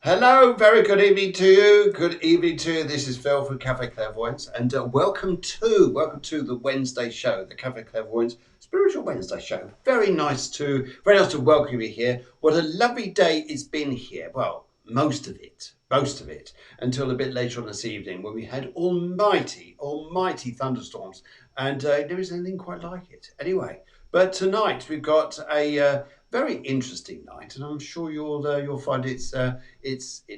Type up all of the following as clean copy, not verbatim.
Hello, very good evening to you. Good evening to you. This is Phil from Cafe Clairvoyance, and welcome to the Wednesday show, the Cafe Clairvoyance Spiritual Wednesday show. Very nice to welcome you here. What a lovely day it's been here. Well, most of it, until a bit later on this evening when we had almighty thunderstorms, and there isn't anything quite like it. Anyway, but tonight we've got a very interesting night, and I'm sure you'll find it's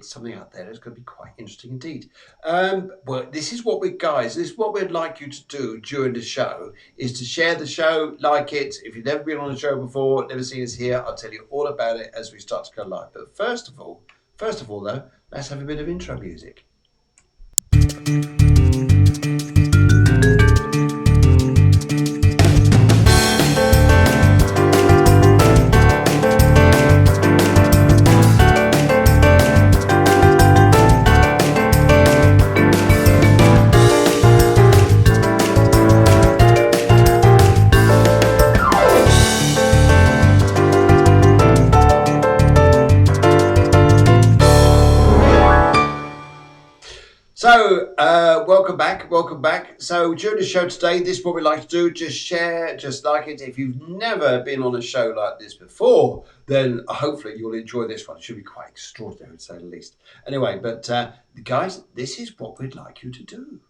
something out there that's going to be quite interesting indeed. Well, this is what we'd like you to do during the show, is to share the show, like it. If you've never been on the show before, never seen us here, I'll tell you all about it as we start to go live. But first of all though, let's have a bit of intro music. So, welcome back. So, during the show today, this is what we like to do. Just share, just like it. If you've never been on a show like this before, then hopefully you'll enjoy this one. It should be quite extraordinary, to say the least. Anyway, but guys, this is what we'd like you to do.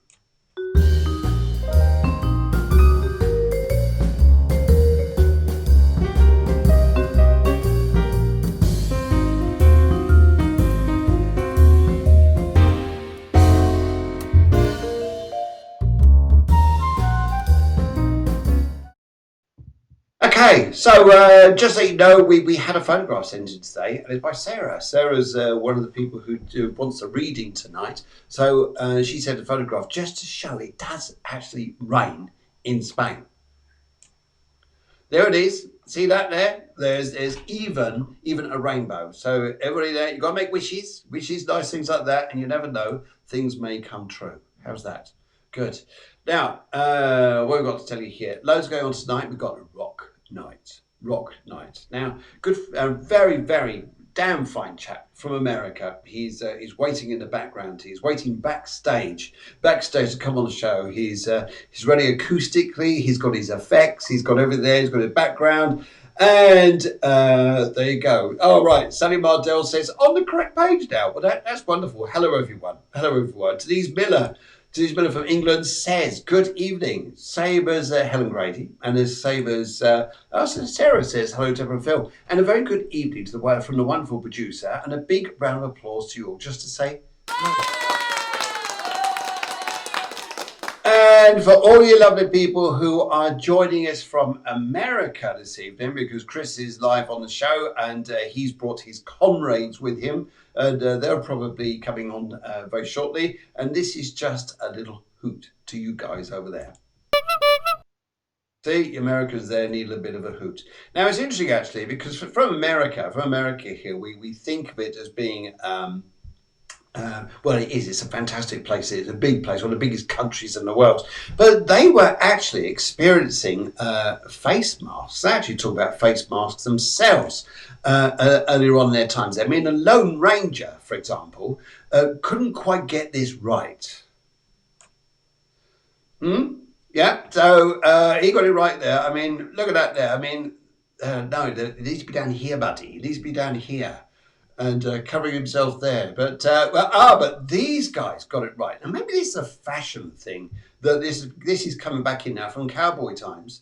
Okay, so just so you know, we had a photograph sent in today, and it's by Sarah. Sarah's one of the people who wants a reading tonight. So she sent a photograph just to show it does actually rain in Spain. There it is. See that there? There's even a rainbow. So everybody there, you've got to make wishes, nice things like that, and you never know, things may come true. How's that? Good. Now, what we've got to tell you here, loads going on tonight. We've got a rock night. Now, good, very, very damn fine chap from America. He's waiting in the background. He's waiting backstage to come on the show. He's running acoustically. He's got his effects. He's got everything there. He's got his background. And there you go. Oh, right. Sally Mardell says, on the correct page now. Well, that's wonderful. Hello, everyone. Denise Miller from England says, good evening. Sabres Helen Grady. And there's Sabres, Sarah says, hello, Deborah and Phil. And a very good evening from the wonderful producer. And a big round of applause to you all, just to say hello. And for all you lovely people who are joining us from America this evening, because Kris is live on the show and he's brought his comrades with him, and they're probably coming on very shortly. And this is just a little hoot to you guys over there. See, Americans there need a bit of a hoot. Now, it's interesting, actually, because from America here, we think of it as being... well, it is. It's a fantastic place. It's a big place, one of the biggest countries in the world. But they were actually experiencing face masks. They actually talk about face masks themselves earlier on in their times. I mean, the Lone Ranger, for example, couldn't quite get this right. Yeah, so he got it right there. I mean, look at that there. I mean, no, it needs to be down here, buddy. It needs to be down here. And covering himself there. But but these guys got it right. And maybe this is a fashion thing, that this is coming back in now from cowboy times.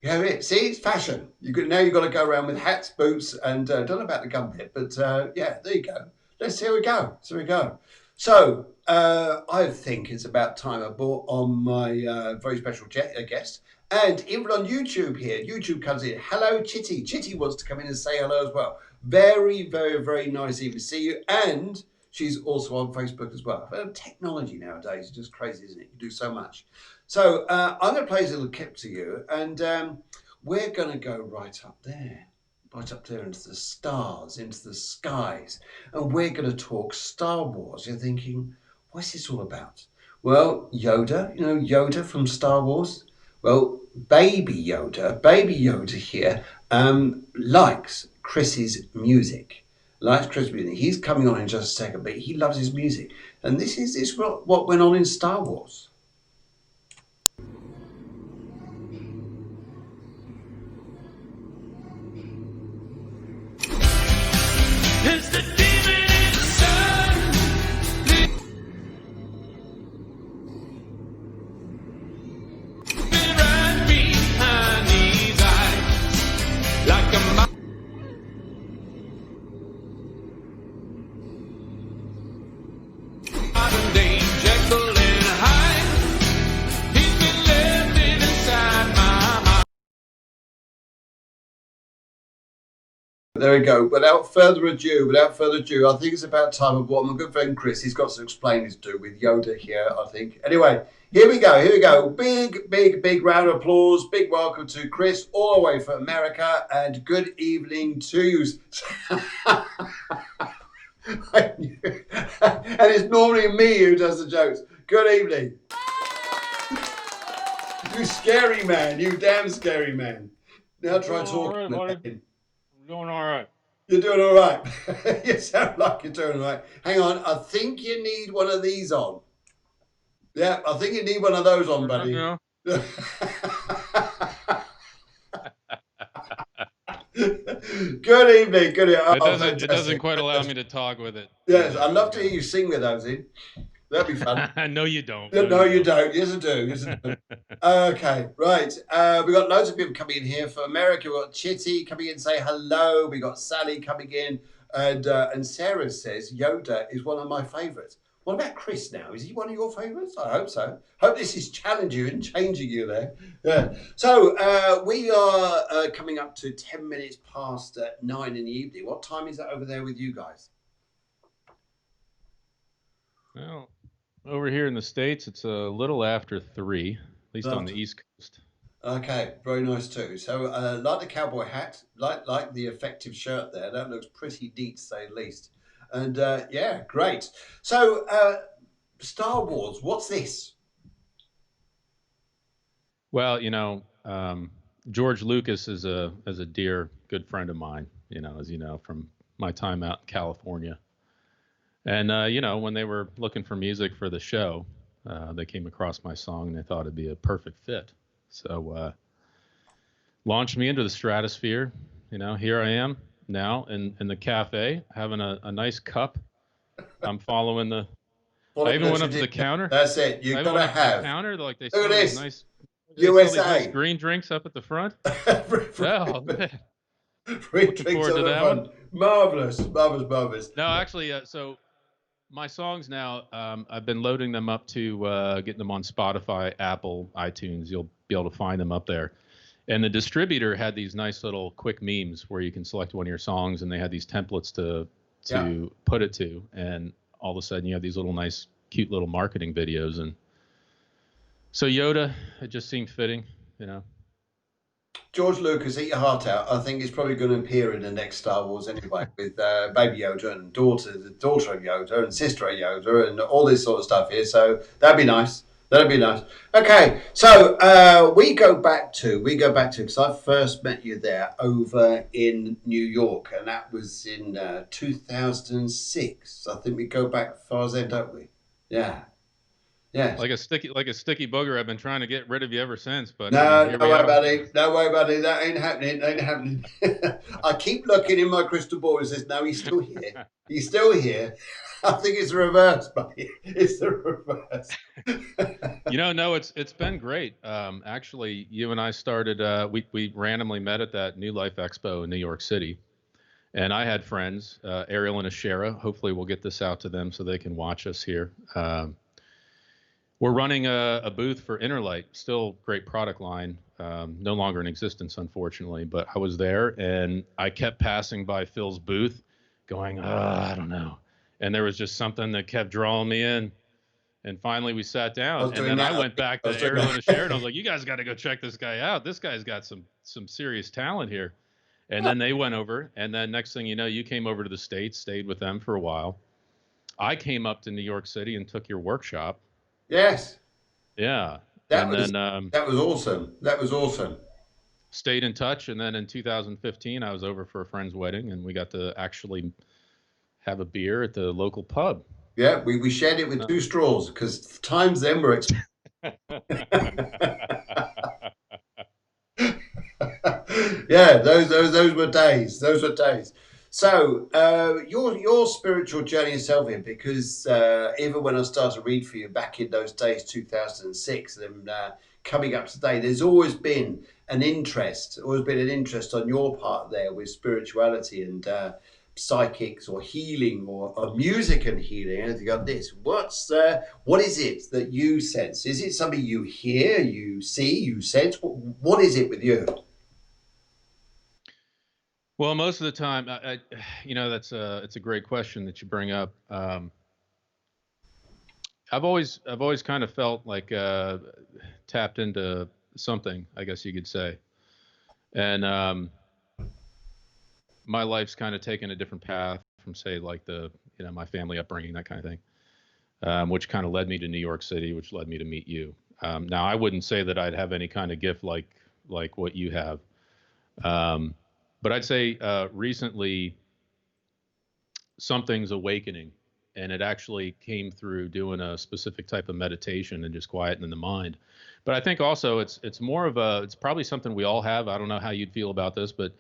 Yeah, see, it's fashion. Now you've got to go around with hats, boots, and don't know about the gun bit, but yeah, there you go. Here we go. So I think it's about time I brought on my very special guest. And even on YouTube here, YouTube comes in. Hello, Chitty. Chitty wants to come in and say hello as well. Very, very, very nice even to see you. And she's also on Facebook as well. Technology nowadays is just crazy, isn't it? You do so much. So I'm going to play a little clip to you. And we're going to go right up there into the stars, into the skies. And we're going to talk Star Wars. You're thinking, what's this all about? Well, Yoda, you know Yoda from Star Wars? Well, Baby Yoda here likes Kris's music, likes Chris music. He's coming on in just a second, but he loves his music. And this is what went on in Star Wars. It's the demon in the sun. Right behind these eyes, like a modern day Jekyll and Hyde. He's been living inside my mind. There we go. Without further ado, I think it's about time of what my good friend Chris, he's got some explaining to do with Yoda here, I think. Anyway, here we go. Big round of applause. Big welcome to Chris, all the way from America, and good evening to you. And it's normally me who does the jokes. Good evening. You scary man. You damn scary man. Now try talking. All right, buddy. I'm doing all right. You're doing all right. You sound like you're doing all right. Hang on. I think you need one of these on. Yeah, I think you need one of those on, buddy. Yeah. Good evening. Good evening. It doesn't quite allow me to talk with it. Yes, I'd love to hear you sing with those in. That'd be fun. No, you don't. No, you don't. Yes, I do. Yes, I do. Okay, right. We've got loads of people coming in here. For America, we've got Chitty coming in, say hello. We got Sally coming in. And Sarah says Yoda is one of my favourites. What about Chris now? Is he one of your favourites? I hope so. Hope this is challenging you and changing you there. Yeah. So we are coming up to 10 minutes past 9 in the evening. What time is it over there with you guys? Well, over here in the States, it's a little after 3, at least on the East Coast. Okay, very nice too. So like the cowboy hat, like the effective shirt there, that looks pretty neat to say the least. And yeah, great. So Star Wars, what's this? Well, George Lucas is a dear, good friend of mine, as you know, from my time out in California. And, when they were looking for music for the show, they came across my song and they thought it'd be a perfect fit. So launched me into the stratosphere. Here I am now in the cafe having a nice cup. I'm following the... I even went up to the counter. That's it. You've got to have. The counter, like they look at this. Nice, USA. Nice green drinks up at the front. Oh, man. Free drinks on the front. Marvelous. No, actually, so my songs now, I've been loading them up to getting them on Spotify, Apple, iTunes. You'll be able to find them up there. And the distributor had these nice little quick memes where you can select one of your songs, and they had these templates to put it to. And all of a sudden, you have these little nice, cute little marketing videos. And so Yoda, it just seemed fitting, George Lucas, eat your heart out. I think it's probably going to appear in the next Star Wars anyway, with Baby Yoda and the daughter of Yoda and sister of Yoda and all this sort of stuff here. So that'd be nice. Okay, so we go back to because I first met you there over in New York, and that was in 2006. I think we go back as far as then, don't we? Yeah. Like a sticky booger. I've been trying to get rid of you ever since, but no way, buddy. That ain't happening. I keep looking in my crystal ball and says, no, he's still here. He's still here. I think it's the reverse, buddy. It's the reverse. No, it's been great. Actually, you and I started. We randomly met at that New Life Expo in New York City, and I had friends, Ariel and Ashera. Hopefully, we'll get this out to them so they can watch us here. We're running a booth for Innerlight, still great product line, no longer in existence, unfortunately. But I was there, and I kept passing by Phil's booth, going, I don't know. And there was just something that kept drawing me in. And finally, we sat down, and then I went back to Ariel and Sharon. I was like, you guys got to go check this guy out. This guy's got some serious talent here. And then they went over, and then next thing you know, you came over to the States, stayed with them for a while. I came up to New York City and took your workshop. Yes. Yeah. That was awesome. Stayed in touch, and then in 2015, I was over for a friend's wedding, and we got to actually have a beer at the local pub. Yeah, we shared it with 2 straws because times then were yeah, those were days. Those were days. So your spiritual journey yourself in, because even when I started to read for you back in those days, 2006, and coming up today, there's always been always been an interest on your part there with spirituality and psychics or healing or music and healing, anything like this. What is it that you sense? Is it something you hear, you see, you sense? What is it with you? Well, most of the time, that's it's a great question that you bring up. I've always kind of felt like tapped into something, I guess you could say, and my life's kind of taken a different path from, say, like my family upbringing, that kind of thing, which kind of led me to New York City, which led me to meet you. Now, I wouldn't say that I'd have any kind of gift like what you have. But I'd say recently something's awakening, and it actually came through doing a specific type of meditation and just quieting the mind. But I think also it's more of it's probably something we all have. I don't know how you'd feel about this, but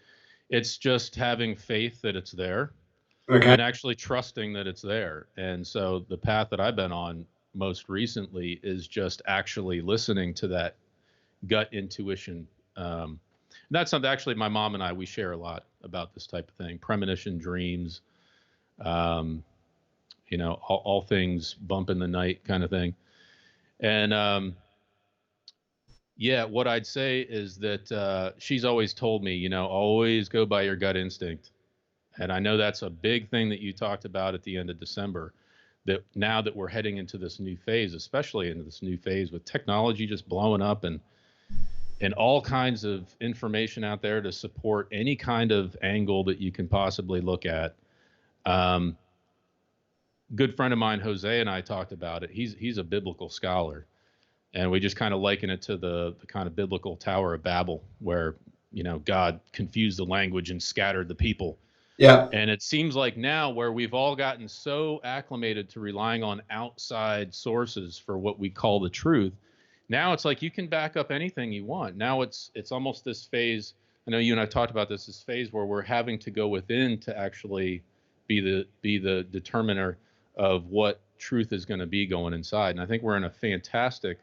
it's just having faith that it's there Okay. and actually trusting that it's there. And so the path that I've been on most recently is just actually listening to that gut intuition. And that's something actually my mom and we share a lot about this type of thing, premonition, dreams, um, all things bump in the night kind of thing. And yeah, what I'd say is that she's always told me, always go by your gut instinct. And I know that's a big thing that you talked about at the end of December, that now that we're heading into this new phase, especially into this new phase with technology just blowing up and all kinds of information out there to support any kind of angle that you can possibly look at. Good friend of mine, Jose, and I talked about it. He's a biblical scholar, and we just kind of liken it to the kind of biblical Tower of Babel, where God confused the language and scattered the people. Yeah. And it seems like now, where we've all gotten so acclimated to relying on outside sources for what we call the truth, now it's like you can back up anything you want. Now it's almost this phase. I know you and I talked about this phase where we're having to go within to actually be the determiner of what truth is going to be going inside. And I think we're in a fantastic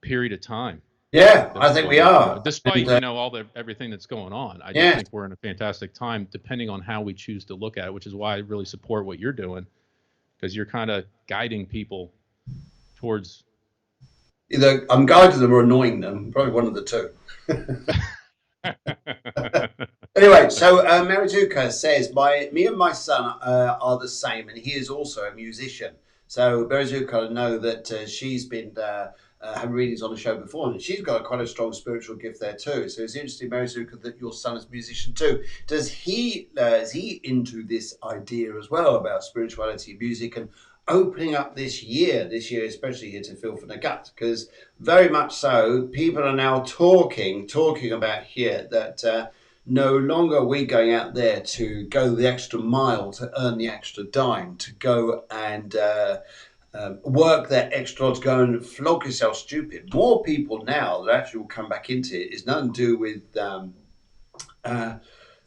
period of time. Yeah, I think we are. Despite And, everything that's going on, I just yeah. think we're in a fantastic time, depending on how we choose to look at it. Which is why I really support what you're doing, because you're kind of guiding people towards. Either I'm guiding them or annoying them, probably one of the two. Anyway, so Marizuka says, me and my son are the same, and he is also a musician. So Marizuka, I know that she's been having readings on the show before, and she's got quite a strong spiritual gift there too. So it's interesting, Marizuka, that your son is a musician too. Is he into this idea as well about spirituality, music, and opening up this year especially here to Feel from the Gut? Because very much so, people are now talking about here that no longer are we going out there to go the extra mile to earn the extra dime, to go and work that extra to go and flog yourself stupid. More people now that actually will come back into it is nothing to do with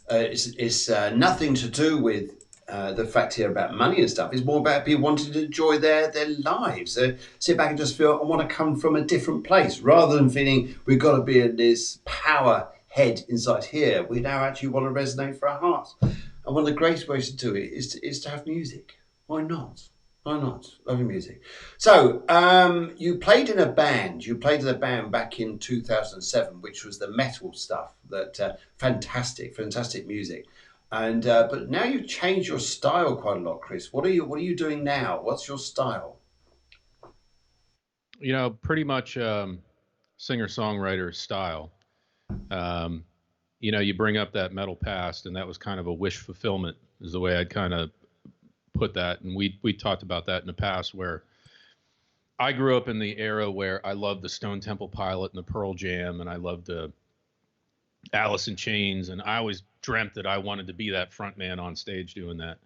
it's nothing to do with the fact here about money and stuff. It's more about people wanting to enjoy their lives. Sit back and just feel, I want to come from a different place, rather than feeling we've got to be in this power head inside here. We now actually want to resonate for our hearts. And one of the greatest ways to do it is to have music. Why not? Why not? Loving music. So you played in a band. You played in a band back in 2007, which was the metal stuff. That fantastic music. And but now you've changed your style quite a lot, Kris. What are you doing now? What's your style? Pretty much singer-songwriter style. You bring up that metal past, and that was kind of a wish fulfillment, is the way I'd kind of put that. And we talked about that in the past, where I grew up in the era where I loved the Stone Temple Pilot and the Pearl Jam, and I loved Alice in Chains, and I always dreamt that I wanted to be that front man on stage doing that.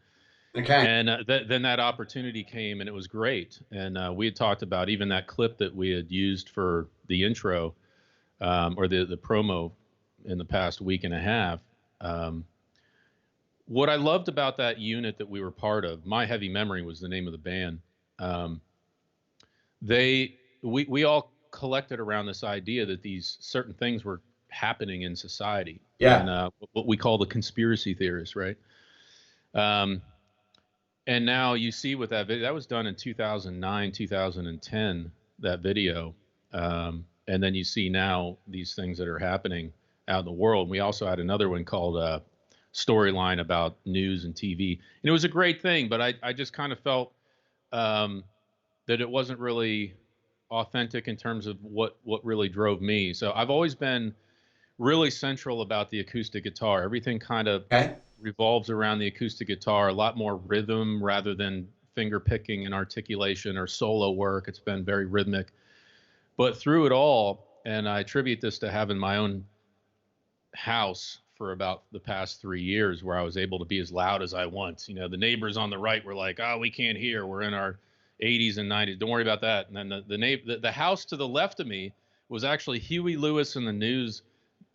Okay. And then that opportunity came, and it was great. And we had talked about even that clip that we had used for the intro, or the promo in the past week and a half. Um, what I loved about that unit that we were part of, My Heavy Memory was the name of the band. Um, we all collected around this idea that these certain things were happening in society, and Yeah. what we call the conspiracy theorists, right? Um, and now you see with that video, that was done in 2009, 2010, that video. And then you see now these things that are happening out in the world. We also had another one called Storyline about news and TV. And it was a great thing, but I just kind of felt um, that it wasn't really authentic in terms of what really drove me. So I've always been really central about the acoustic guitar. Everything kind of Okay. revolves around the acoustic guitar, a lot more rhythm rather than finger picking and articulation or solo work. It's been very rhythmic. But through it all, and I attribute this to having my own house for about the past 3 years where I was able to be as loud as I want. You know, the neighbors on the right were like, oh, we can't hear. We're in our 80s and 90s. Don't worry about that. And then the house to the left of me was actually Huey Lewis and the News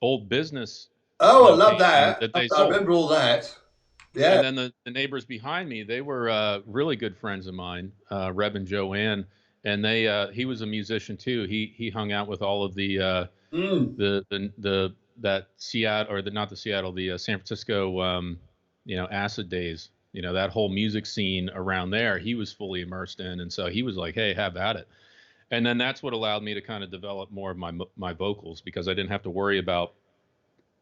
old business Oh, I love location that. that they I sold. remember all that. Yeah. And then the neighbors behind me, they were really good friends of mine, Reb and Joanne, and he was a musician too. He hung out with all of Mm. the that Seattle, or not the Seattle, the San Francisco, acid days. You know, that whole music scene around there, he was fully immersed in, and so he was like, "Hey, have at it." And then that's what allowed me to kind of develop more of my vocals, because I didn't have to worry about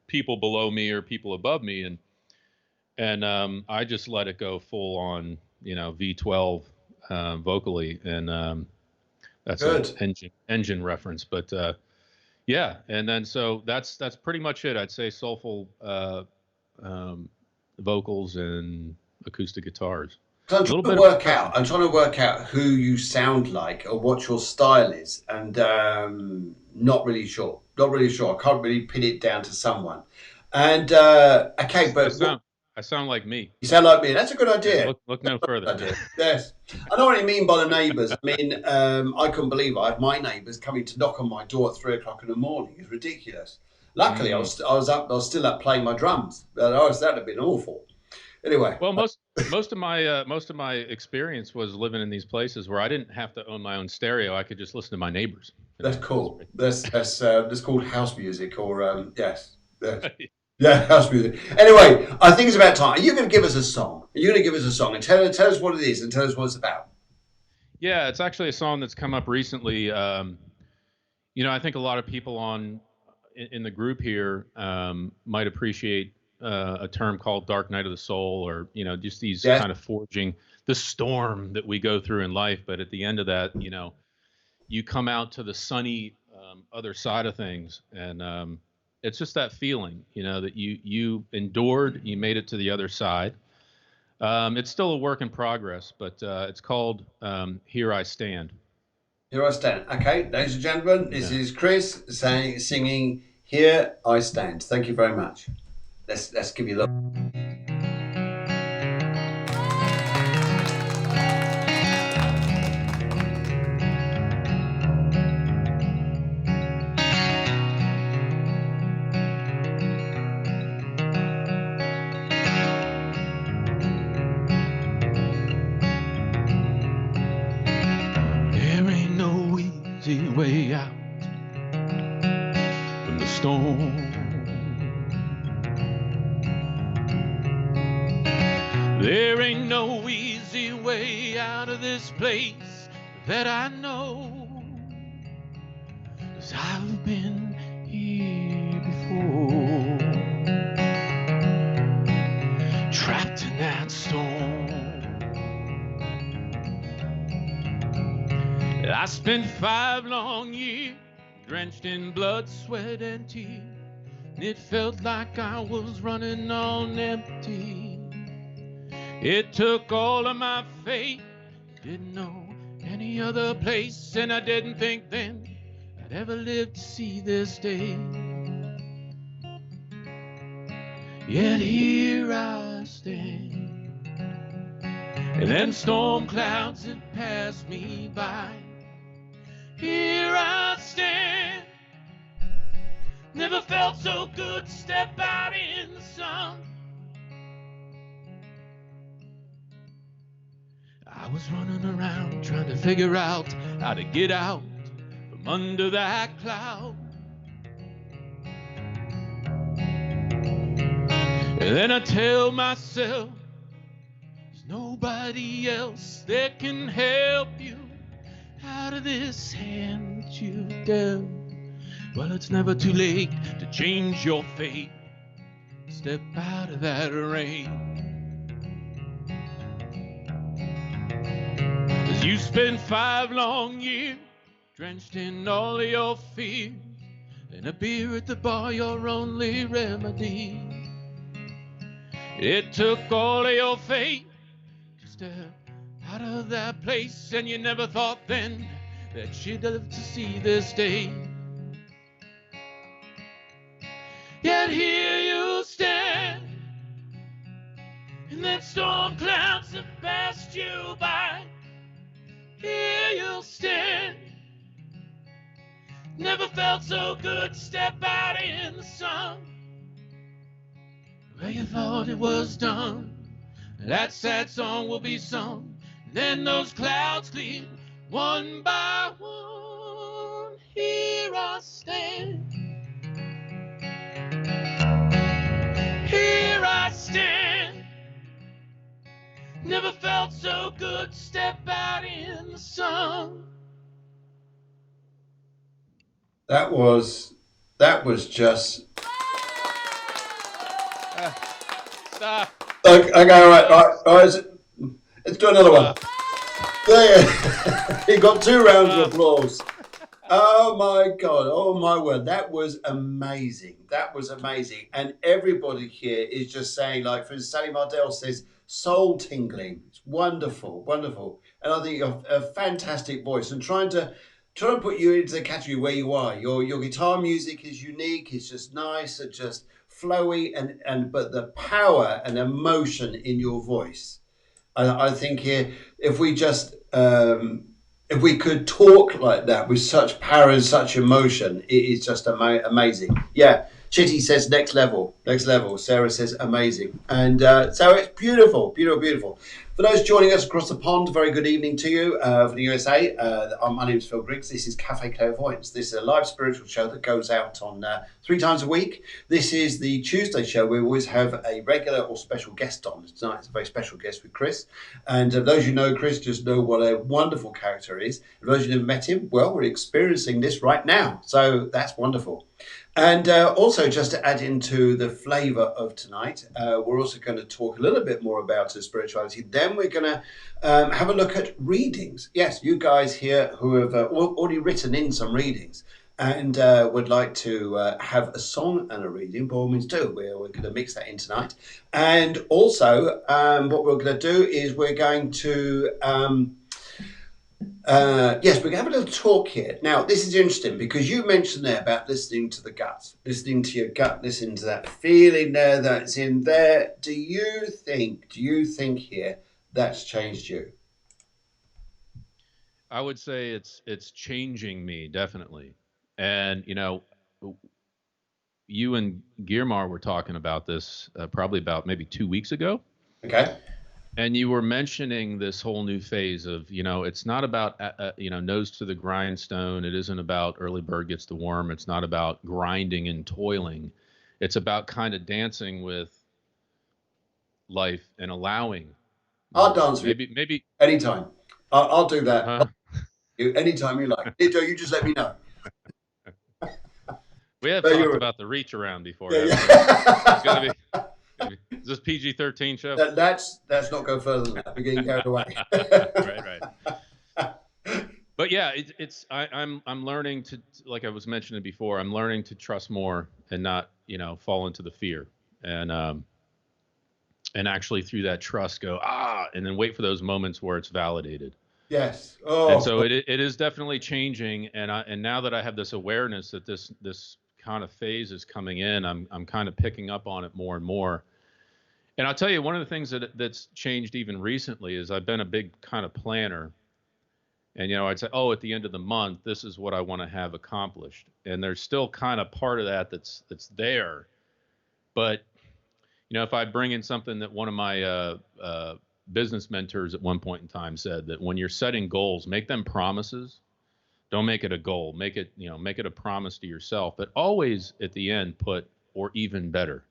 people below me or people above me, and I just let it go full on, V12 vocally, and that's a Good. engine reference, but yeah, and then so that's pretty much it. I'd say soulful um, vocals and acoustic guitars, So a little bit of percussion. I'm trying to work out who you sound like or what your style is, and not really sure. Not really sure. I can't really pin it down to someone. And okay, I but sound I sound like me. you sound like me. That's a good Yeah, idea. look no further. Idea. Yes, I know what you mean by the neighbours. I mean, I couldn't believe I had my neighbours coming to knock on my door at 3 o'clock in the morning. It's ridiculous. Luckily, Mm. I was still up playing my drums. That'd have been awful. Anyway, Well, most of my experience was living in these places where I didn't have to own my own stereo. I could just listen to my neighbors. that's It was cool. That's called house music, or yes, yes. great. Yeah, house music. Anyway, I think it's about time. Are you going to give us a song? Are you going to give us a song and tell us what it is and tell us what it's about? Yeah, it's actually a song that's come up recently. I think a lot of people in the group here might appreciate a term called "Dark Night of the Soul," or just these Yes. kind of forging the storm that we go through in life. But at the end of that, you come out to the sunny other side of things, and it's just that feeling, that you endured, you made it to the other side. It's still a work in progress, but it's called "Here I Stand." Here I stand. Okay, ladies and gentlemen, this Yeah. is Kris singing "Here I Stand." Thank you very much. Let's give you the. There ain't no easy way out from the storm. There ain't no easy way out of this place that I know, 'cause I've been here before, trapped in that storm. I spent 5 long years drenched in blood, sweat, and tears, and it felt like I was running on empty. It took all of my faith, didn't know any other place, and I didn't think then I'd ever live to see this day. Yet here I stand, and then storm clouds that pass me by. Here I stand, never felt so good, step out in the sun. I was running around trying to figure out how to get out from under that cloud. And then I tell myself, there's nobody else that can help you out of this hand that you dealt. Well, it's never too late to change your fate. Step out of that rain. As you spend 5 long years drenched in all of your fears, and a beer at the bar your only remedy. It took all of your faith to step out of that place, and you never thought then that you'd live to see this day. Yet here you stand, and then storm clouds have passed you by. Here you'll stand, never felt so good, step out in the sun. Where you thought it was done, that sad song will be sung. And then those clouds clear one by one. Here I stand, here I stand, never felt so good, step out in the sun. That was just. Stop. Okay, all right. Let's do another one. There, he got 2 rounds of applause. Oh my God! Oh my word! That was amazing. That was amazing. And everybody here is just saying, like, for instance, Sally Mardell says, soul tingling. It's wonderful, wonderful. And I think you've a fantastic voice. And trying to put you into the category where you are. Your guitar music is unique. It's just nice and just flowy, and but the power and emotion in your voice. I think here, if we just if we could talk like that with such power and such emotion, it is just amazing. Yeah, Chitty says next level. Sarah says amazing, and so it's beautiful, beautiful, beautiful. For those joining us across the pond, very good evening to you from the USA. My name is Phil Griggs. This is Cafe Clairvoyance. This is a live spiritual show that goes out on 3 times a week. This is the Tuesday show. We always have a regular or special guest on. Tonight it's a very special guest with Kris. And those who know Kris just know what a wonderful character he is. And those who never met him, well, we're experiencing this right now. So that's wonderful. And also, just to add into the flavour of tonight, we're also going to talk a little bit more about spirituality. Then we're going to have a look at readings. Yes, you guys here who have already written in some readings and would like to have a song and a reading, by all means do. We're going to mix that in tonight. And also, what we're going to do is we're going to... yes, we're going to have a little talk here. Now, this is interesting because you mentioned there about listening to the gut, listening to your gut, listening to that feeling there that's in there. Do you think here that's changed you? I would say it's changing me, definitely. And, you know, you and Guillermo were talking about this probably about maybe 2 weeks ago. Okay. And you were mentioning this whole new phase of, you know, it's not about, you know, nose to the grindstone. It isn't about early bird gets the worm. It's not about grinding and toiling. It's about kind of dancing with life and allowing. I'll dance with you. Maybe anytime. I'll do that. Anytime you like. Nito, you just let me know. We have talked about the reach around before. Yeah. It's going to be. Is this PG-13 show? Let's not go further than that. We're getting carried away. Right. But yeah, I'm learning to, like I was mentioning before, I'm learning to trust more and not, you know, fall into the fear, and actually through that trust go and then wait for those moments where it's validated. Yes. Oh. And so it is definitely changing, and now that I have this awareness that this kind of phase is coming in, I'm kind of picking up on it more and more. And I'll tell you, one of the things that's changed even recently is I've been a big kind of planner. And I'd say, oh, at the end of the month, this is what I want to have accomplished. And there's still kind of part of that that's there. But if I bring in something that one of my business mentors at one point in time said, that when you're setting goals, make them promises. Don't make it a goal. Make it a promise to yourself. But always at the end put or even better.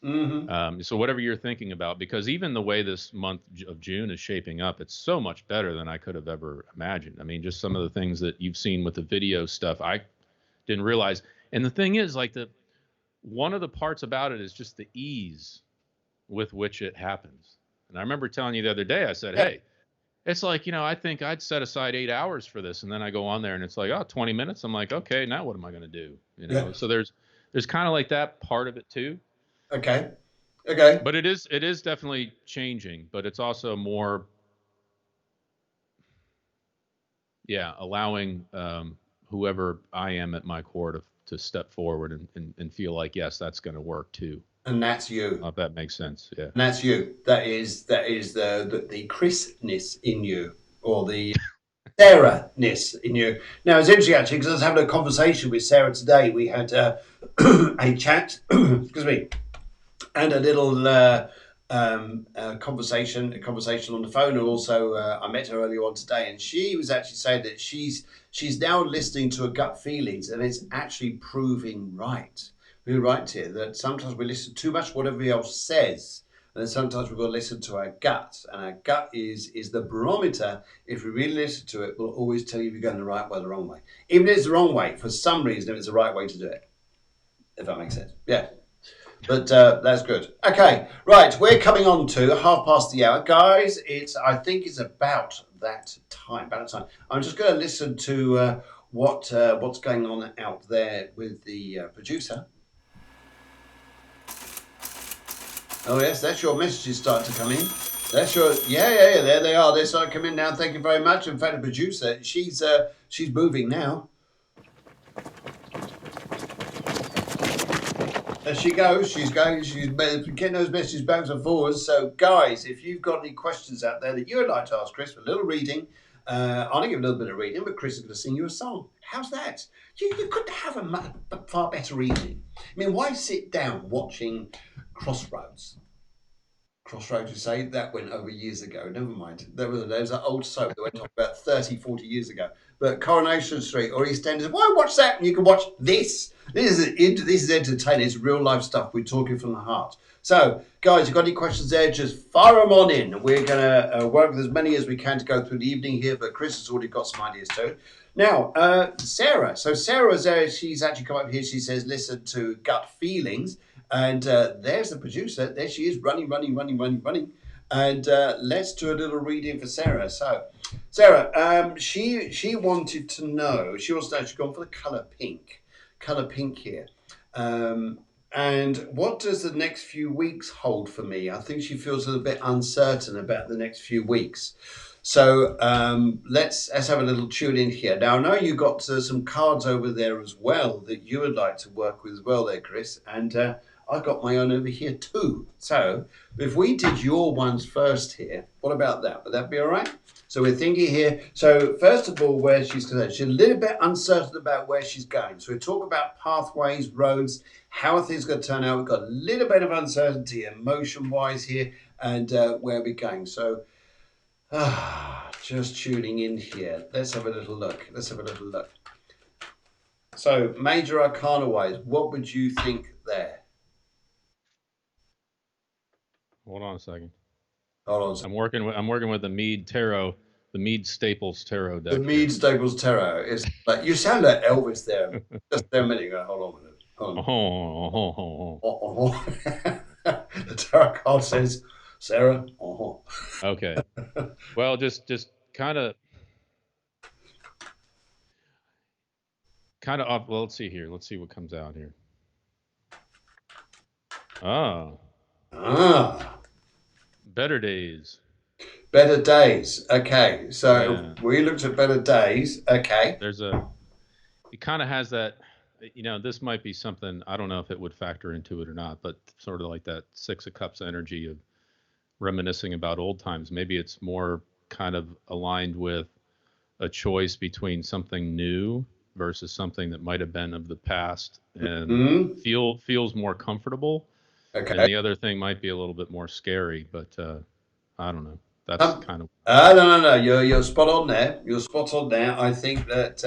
Mm-hmm. So whatever you're thinking about, because even the way this month of June is shaping up, it's so much better than I could have ever imagined. I mean, just some of the things that you've seen with the video stuff, I didn't realize. And the thing is, like, one of the parts about it is just the ease with which it happens. And I remember telling you the other day, I said, hey, it's like, I think I'd set aside 8 hours for this. And then I go on there and it's like, oh, 20 minutes. I'm like, okay, now what am I going to do? So there's kind of like that part of it too. Okay. But it is definitely changing, but it's also more, allowing whoever I am at my core to step forward and feel like, yes, that's going to work too. And that's you. I don't know if that makes sense. Yeah. And that's you. That is the Kris-ness in you, or the Sarah-ness in you. Now, it's interesting, actually, because I was having a conversation with Sarah today. We had a chat, excuse me, and a little conversation on the phone. And also, I met her earlier on today, and she was actually saying that she's now listening to her gut feelings, and it's actually proving right. We're right here that sometimes we listen too much to what everybody else says, and then sometimes we've got to listen to our gut, and our gut is the barometer. If we really listen to it, will always tell you if you're going the right way or the wrong way. Even if it's the wrong way, for some reason, it's the right way to do it. If that makes sense. Yeah. But that's good. Okay, right. We're coming on to hour, guys. I think it's about that time. I'm just going to listen to what's going on out there with the producer. Oh yes, that's your messages starting to come in. That's your yeah. There they are. They're starting to come in now. Thank you very much. In fact, the producer, she's moving now. There she goes. She's getting those messages backwards and forwards. So, guys, if you've got any questions out there that you would like to ask Kris for a little reading, I'm going to give a little bit of reading, but Kris is going to sing you a song. How's that? You could have a far better evening. I mean, why sit down watching Crossroads? Crossroads, you say? That went over years ago. Never mind. There was an old soap that went on about 30, 40 years ago. But Coronation Street or EastEnders, why watch that when you can watch this? This is entertaining. It's real life stuff. We're talking from the heart. So, guys, you've got any questions there, just fire them on in. We're going to work with as many as we can to go through the evening here, but Kris has already got some ideas too. Now, Sarah. So Sarah's there. She's actually come up here. She says, listen to gut feelings. And there's the producer. There she is, running. And let's do a little reading for Sarah. So, Sarah, she wanted to know. She wants to actually go for the colour pink here. And what does the next few weeks hold for me? I think she feels a little bit uncertain about the next few weeks. So let's have a little tune in here. Now, I know you got some cards over there as well that you would like to work with as well there, Kris. And I've got my own over here too. So if we did your ones first here, what about that? Would that be all right? So we're thinking here. So first of all, where she's going, she's a little bit uncertain about where she's going. So we talk about pathways, roads, how are things going to turn out. We've got a little bit of uncertainty emotion-wise here, and where we're going. So just tuning in here. Let's have a little look. So major arcana-wise, what would you think there? Hold on a second. Hold on a second. I'm working with the Mead Tarot, the Mead Staples Tarot deck. The Mead Staples Tarot. It's like you sound like Elvis there. Just a minute ago. Hold on a minute. The tarot card says, Sarah. Okay. Well, just kind of off. Well, let's see here. Let's see what comes out here. Better days. Better days. Okay. So we looked at better days. Okay. It kind of has that, this might be something, I don't know if it would factor into it or not, but sort of like that Six of Cups energy of reminiscing about old times. Maybe it's more kind of aligned with a choice between something new versus something that might have been of the past and Hmm. feels more comfortable. And Okay. the other thing might be a little bit more scary, but I don't know. That's Um, kind of no. You're spot on there. You're spot on there. I think that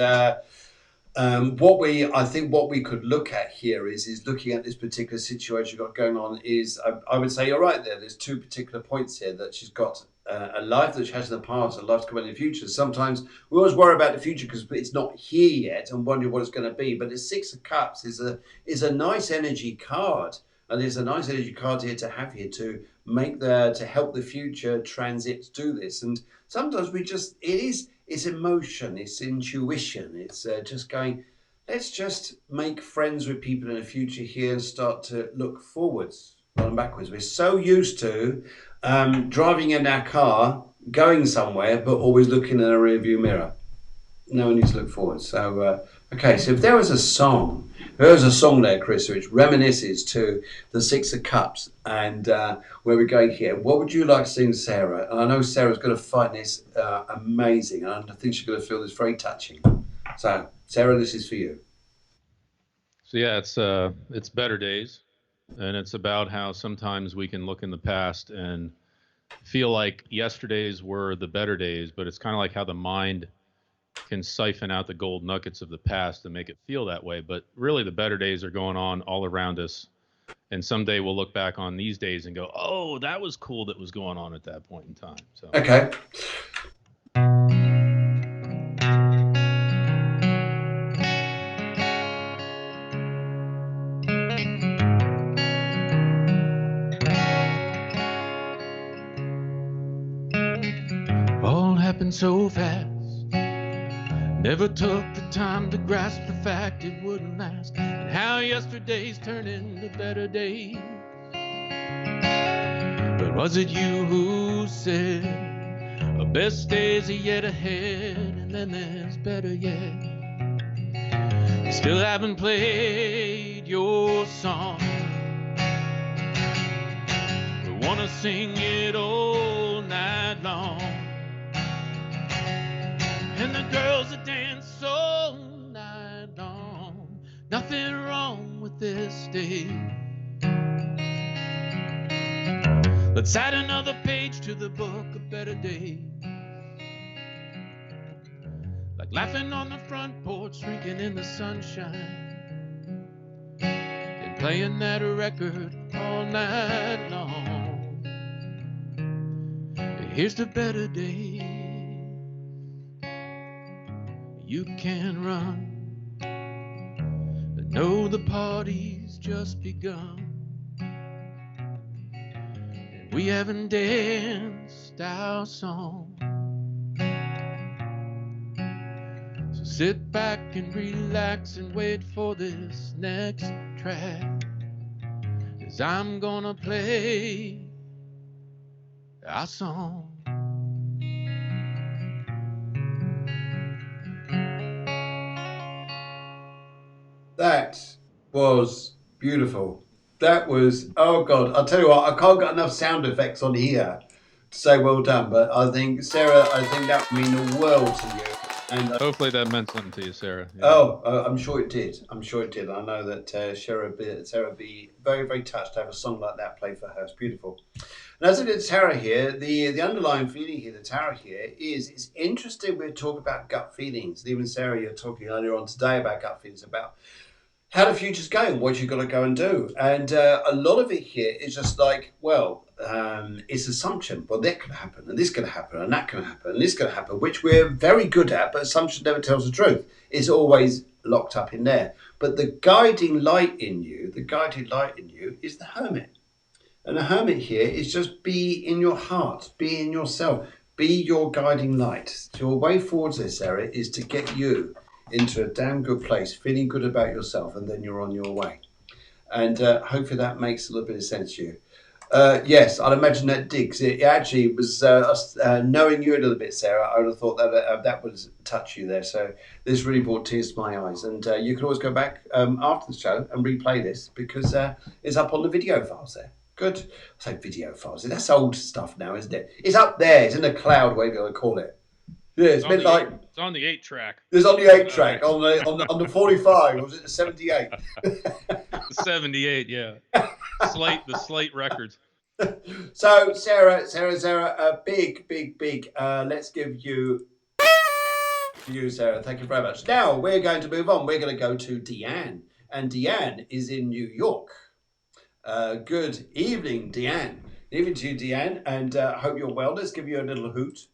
I think what we could look at here is looking at this particular situation you've got going on. Is I would say you're right there. There's two particular points here that she's got a life that she has in the past, a life to come in the future. Sometimes we always worry about the future because it's not here yet and wonder what it's going to be. But the Six of Cups is a nice energy card. And it's a nice energy card here to have here to to help the future transits do this. And sometimes it's emotion, it's intuition, it's just going, let's just make friends with people in the future here and start to look forwards, not backwards. We're so used to driving in our car, going somewhere, but always looking in a rearview mirror. No one needs to look forward. So, okay, so if there was a song, there, Kris, which reminisces to the Six of Cups and where we're going here, what would you like to sing, Sarah? And I know Sarah's going to find this amazing, and I think she's going to feel this very touching. So, Sarah, this is for you. so. Yeah, it's Better Days, and it's about how sometimes we can look in the past and feel like yesterday's were the better days, but it's kind of like how the mind can siphon out the gold nuggets of the past and make it feel that way. But really, the better days are going on all around us. And someday we'll look back on these days and go, oh, that was cool that was going on at that point in time. So, Okay. All happened so fast. Never took the time to grasp the fact it wouldn't last. And how yesterday's turned into better days. But was it you who said, our best days are yet ahead, and then there's better yet? You still haven't played your song. We wanna sing it all night long. And the girls that dance all night long. Nothing wrong with this day. Let's add another page to the book of better days. Like laughing on the front porch, drinking in the sunshine, and playing that record all night long. Here's the better days. You can run, but know the party's just begun. And we haven't danced our song. So sit back and relax and wait for this next track, 'cause I'm gonna play our song. That was beautiful. That was, oh God, I'll tell you what, I can't get enough sound effects on here to say well done, but I think, Sarah, I think that would mean the world to you. And hopefully that meant something to you, Sarah. Yeah. I'm sure it did. I'm sure it did. I know that Sarah would be very, very touched to have a song like that played for her. It's beautiful. And as I did Tara here, the underlying feeling here, the Tara here, is it's interesting we're talking about gut feelings. And even Sarah, you're talking earlier on today about gut feelings, about how the future's going, what you've got to go and do. And a lot of it here is just like, well, it's assumption. Well, that can happen, and this can happen, and that can happen, and this can happen, which we're very good at, but assumption never tells the truth. It's always locked up in there. But the guiding light in you is the hermit. And the hermit here is just be in your heart, be in yourself, be your guiding light. Your way forwards this, Sarah, is to get you into a damn good place, feeling good about yourself, and then you're on your way. And hopefully that makes a little bit of sense to you. Yes, I'd imagine that digs. It actually was us knowing you a little bit, Sarah. I would have thought that that would touch you there. So this really brought tears to my eyes. And you can always go back after the show and replay this because it's up on the video files there. Good. I say video files. That's old stuff now, isn't it? It's up there. It's in the cloud, whatever you want to call it. Yeah, it's a bit like it's on the 8-track. It's on the 8-track on the 45. Or was it the 78? The 78, yeah. The Slate Records. So Sarah, a big. Let's give you, Sarah. Thank you very much. Now we're going to move on. We're going to go to Deanne, and Deanne is in New York. Good evening, Deanne. Evening to you, Deanne, and I hope you're well. Let's give you a little hoot.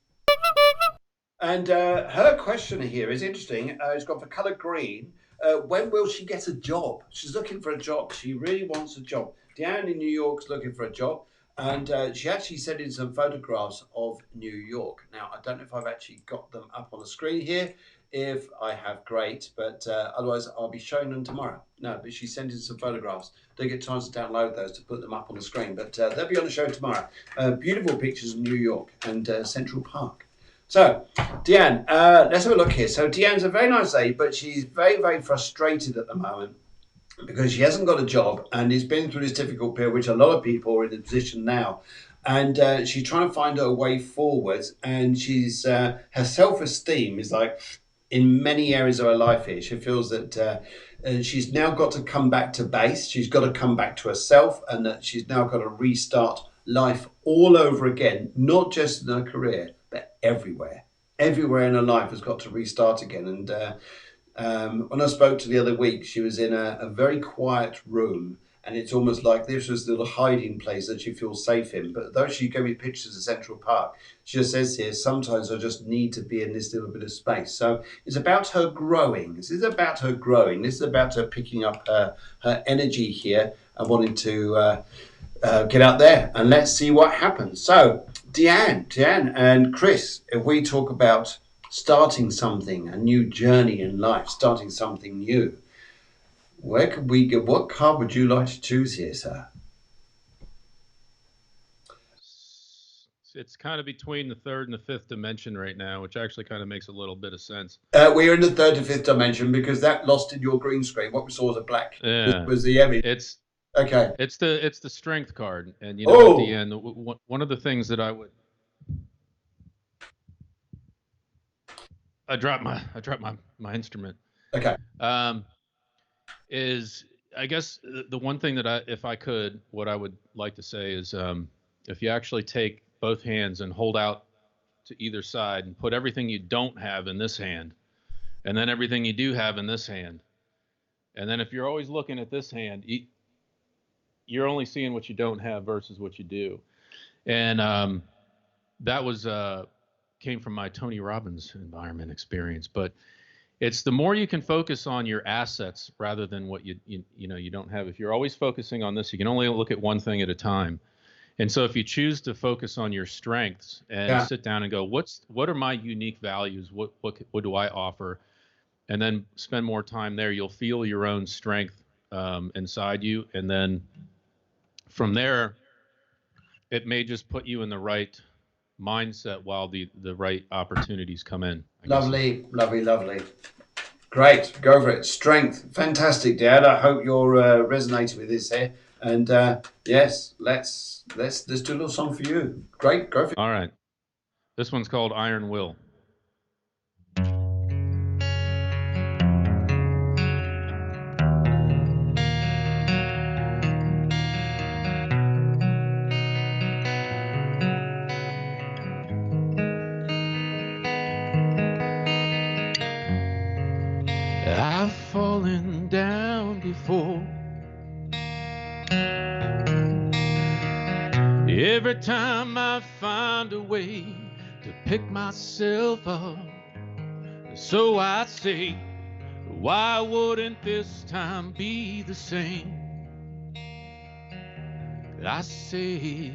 And her question here is interesting. It's got for colour green. When will she get a job? She's looking for a job. She really wants a job. Deanne in New York's looking for a job. And she actually sent in some photographs of New York. Now, I don't know if I've actually got them up on the screen here. If I have, great. But otherwise, I'll be showing them tomorrow. No, but she sent in some photographs. Don't get time to download those to put them up on the screen. But they'll be on the show tomorrow. Beautiful pictures of New York and Central Park. So, Deanne, let's have a look here. So, Deanne's a very nice lady, but she's very, very frustrated at the moment because she hasn't got a job and has been through this difficult period, which a lot of people are in the position now. And she's trying to find her way forwards. And she's her self-esteem is like in many areas of her life here. She feels that she's now got to come back to base. She's got to come back to herself, and that she's now got to restart life all over again, not just in her career, but everywhere. Everywhere in her life has got to restart again. And when I spoke to the other week, she was in a very quiet room, and it's almost like this was the little hiding place that she feels safe in. But though she gave me pictures of Central Park, she just says here, sometimes I just need to be in this little bit of space. So it's about her growing. This is about her growing. This is about her picking up her energy here and wanting to get out there, and let's see what happens. So Deanne and Kris, if we talk about starting something, a new journey in life, starting something new, where could we go? What card would you like to choose here, sir? It's kind of between the third and the fifth dimension right now, which actually kind of makes a little bit of sense. We're in the third and fifth dimension because that lost in your green screen. What we saw was a black. Yeah. Was the image. It's okay. It's the strength card, and you know, at the end, one of the things that I dropped my instrument. Okay. Is I guess the one thing that if I could, what I would like to say is, if you actually take both hands and hold out to either side and put everything you don't have in this hand, and then everything you do have in this hand, and then if you're always looking at this hand, you're only seeing what you don't have versus what you do. And that was came from my Tony Robbins environment experience. But it's the more you can focus on your assets rather than what you don't have. If you're always focusing on this, you can only look at one thing at a time. And so if you choose to focus on your strengths and sit down and go, what are my unique values? What do I offer? And then spend more time there, you'll feel your own strength inside you. And then from there, it may just put you in the right mindset while the right opportunities come in. Lovely. Great, go for it. Strength, fantastic, Dad. I hope you're resonating with this here. And yes, let's do a little song for you. Great, go for it. All right, this one's called Iron Will. I've fallen down before. Every time I find a way to pick myself up. So I say, why wouldn't this time be the same? I say,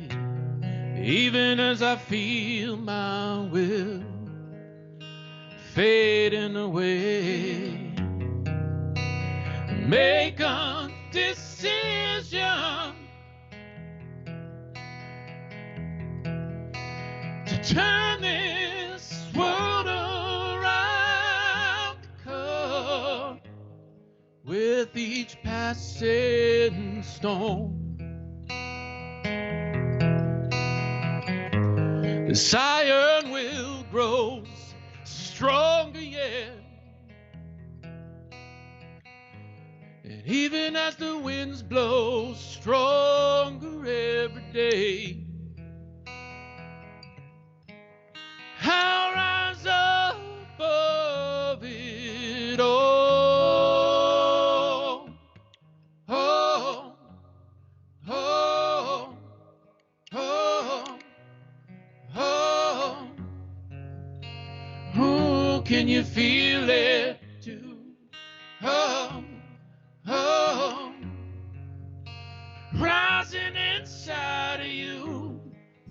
even as I feel my will fading away, make a decision to turn this world around. Come with each passing storm. This iron will grow stronger yet. And even as the winds blow stronger every day, I'll rise above it all. Oh, oh, oh, oh. Oh, can you feel it too? Oh, oh, rising inside of you.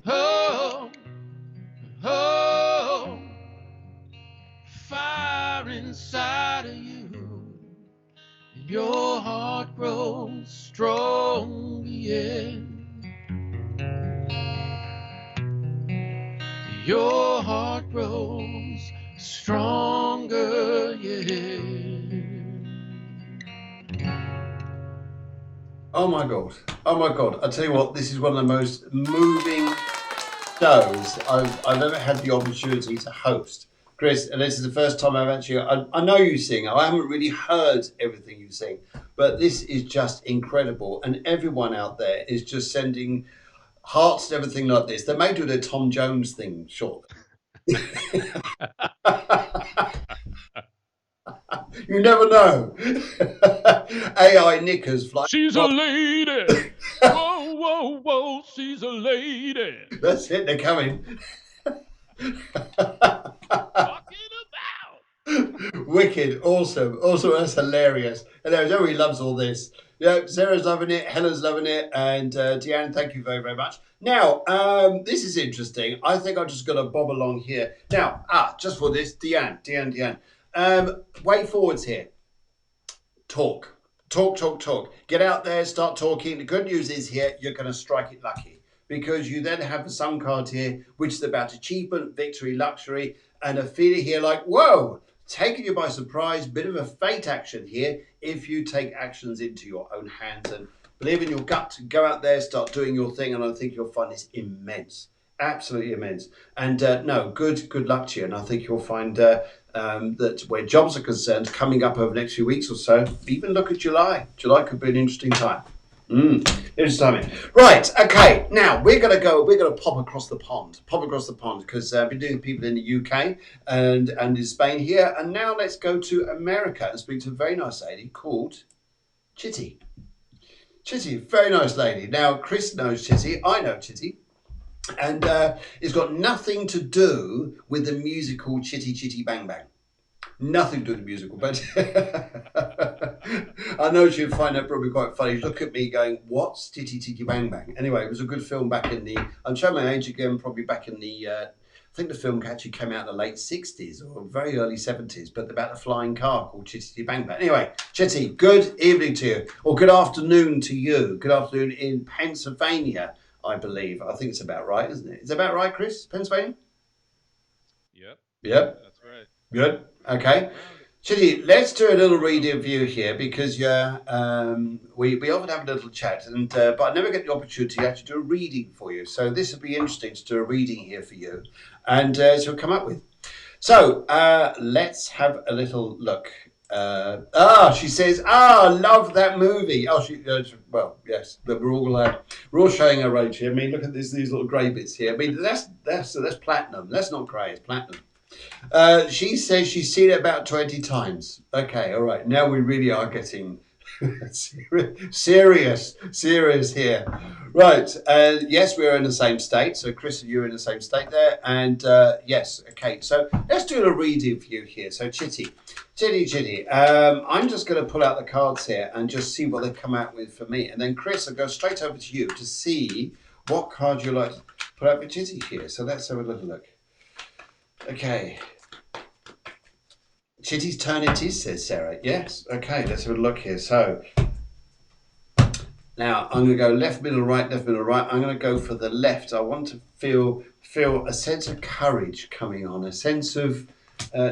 Oh, oh, fire inside of you. And your heart grows strong, yeah. Your heart grows stronger, yeah. Oh my God. Oh my God. I tell you what, this is one of the most moving shows I've ever had the opportunity to host. Kris, and this is the first time I've actually, I know you sing, I haven't really heard everything you sing, but this is just incredible. And everyone out there is just sending hearts and everything like this. They may do the Tom Jones thing shortly. You never know. AI knickers fly. She's a lady. Whoa, whoa, whoa, she's a lady. That's it, they're coming. Talking about. Wicked, awesome, that's hilarious. Hilarious. Everybody loves all this. Yeah, Sarah's loving it, Helen's loving it, and Deanne, thank you very, very much. Now, this is interesting. I think I'm just going to bob along here. Now, just for this, Deanne. Way forwards here. Talk. Get out there, start talking. The good news is here, you're going to strike it lucky, because you then have the sun card here, which is about achievement, victory, luxury, and a feeling here like, whoa, taking you by surprise, bit of a fate action here if you take actions into your own hands and believe in your gut, go out there, start doing your thing, and I think you'll find this immense, absolutely immense. And no, good luck to you, and I think you'll find that where jobs are concerned, coming up over the next few weeks or so, even look at July. July could be an interesting time. Interesting timing. Right, okay, now we're going to pop across the pond, because I've been doing people in the UK and in Spain here, and now let's go to America and speak to a very nice lady called Chitty. Chitty, very nice lady. Now, Kris knows Chitty, I know Chitty, and it's got nothing to do with the musical Chitty Chitty Bang Bang. Nothing to do with the musical, but I know she'd find that probably quite funny. Look at me going, what's Chitty Chitty Bang Bang? Anyway, it was a good film back in the, I'm showing my age again, probably back in the, I think the film actually came out in the late 60s or very early 70s, but about the flying car called Chitty Chitty Bang Bang. Anyway, Chitty, good evening to you, or good afternoon to you. Good afternoon in Pennsylvania, I believe. I think it's about right, isn't it? Is it about right, Kris? Pennsylvania? Yep. That's right. Good. Okay. Chitty, let's do a little reading of you here, because we often have a little chat, and but I never get the opportunity to actually do a reading for you. So this would be interesting to do a reading here for you, and so we'll come up with. So let's have a little look. She says, love that movie. Well, yes, we're all showing our age here. I mean, look at these little grey bits here. I mean, that's platinum. That's not grey, it's platinum. She says she's seen it about 20 times. Okay, all right. Now we really are getting serious here. Right. Yes, we're in the same state. So Kris and you are in the same state there. And yes, okay. So let's do a reading for you here. So Chitty. I'm just going to pull out the cards here and just see what they come out with for me. And then Kris, I'll go straight over to you to see what card you like to put out for Chitty here. So let's have a little look. Okay. Chitty's turn it is, says Sarah. Yes. Okay, let's have a look here. So, Now I'm going to go left, middle, right, left, middle, right. I'm going to go for the left. I want to feel a sense of courage coming on, a sense of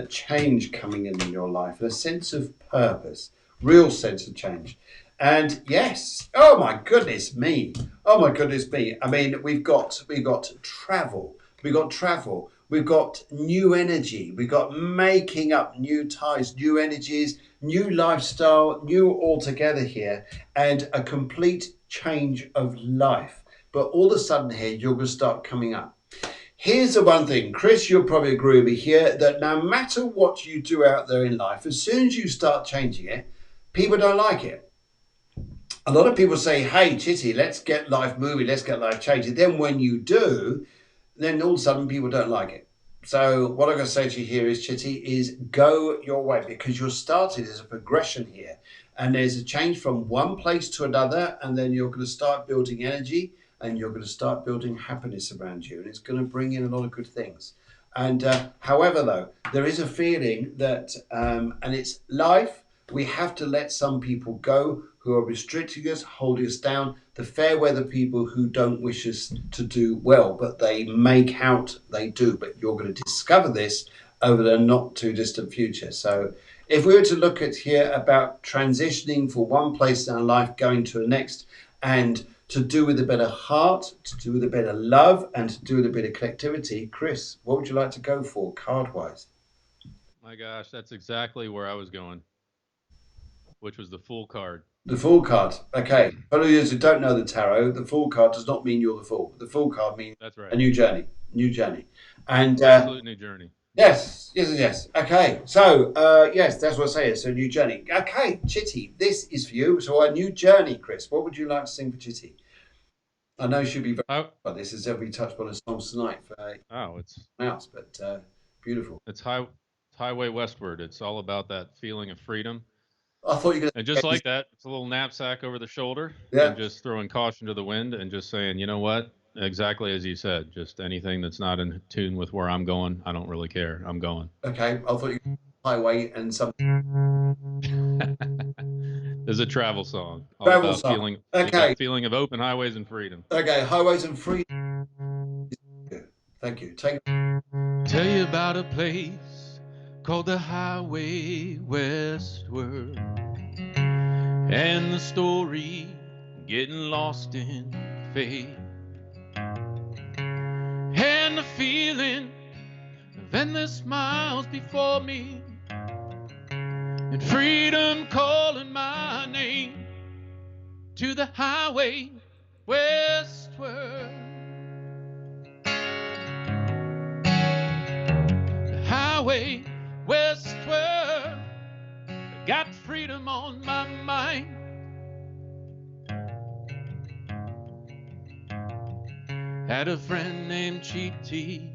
change coming in your life, a sense of purpose, real sense of change. And yes, oh my goodness me, oh my goodness me. I mean, we've got travel, we've got new energy, we've got making up new ties, new energies, new lifestyle, new altogether here, and a complete change of life. But all of a sudden here, you're going to start coming up. Here's the one thing, Kris, you'll probably agree with me here, that no matter what you do out there in life, as soon as you start changing it, people don't like it. A lot of people say, hey, Chitty, let's get life moving, let's get life changing. Then when you do, then all of a sudden people don't like it. So what I'm going to say to you here is, Chitty, is go your way, because you're started as a progression here. And there's a change from one place to another, and then you're going to start building energy, and you're going to start building happiness around you. And it's going to bring in a lot of good things. And however, though, there is a feeling that, and it's life, we have to let some people go who are restricting us, holding us down, the fair weather people who don't wish us to do well, but they make out they do. But you're going to discover this over the not too distant future. So if we were to look at here about transitioning from one place in our life, going to the next, and to do with a better heart, to do with a better love, and to do with a bit of collectivity, Kris, what would you like to go for card-wise? My gosh, that's exactly where I was going, which was the Fool card. The Fool card. Okay. For those who don't know the tarot, the Fool card does not mean you're the fool. The Fool card means That's right. a new journey. New journey. And Absolute new journey. yes. Okay. So yes, that's what I say. It's a new journey. Okay, Chitty, this is for you. So a new journey, Kris. What would you like to sing for Chitty? I know she'll be very but this is every touch on a song tonight for it's mouse, but beautiful. It's highway westward. It's all about that feeling of freedom. I thought you were going to. And just like that, it's a little knapsack over the shoulder, and just throwing caution to the wind, and just saying, you know what? Exactly as you said. Just anything that's not in tune with where I'm going, I don't really care. I'm going. Okay, I thought you highway and something. There's a travel song. All Travel about song. Okay. Feeling of open highways and freedom. Okay, highways and freedom. Thank you. Tell you about a place called the highway westward, and the story getting lost in fate, and the feeling of endless miles before me, and freedom calling my name to the highway westward. The highway westward, got freedom on my mind. Had a friend named Chitty,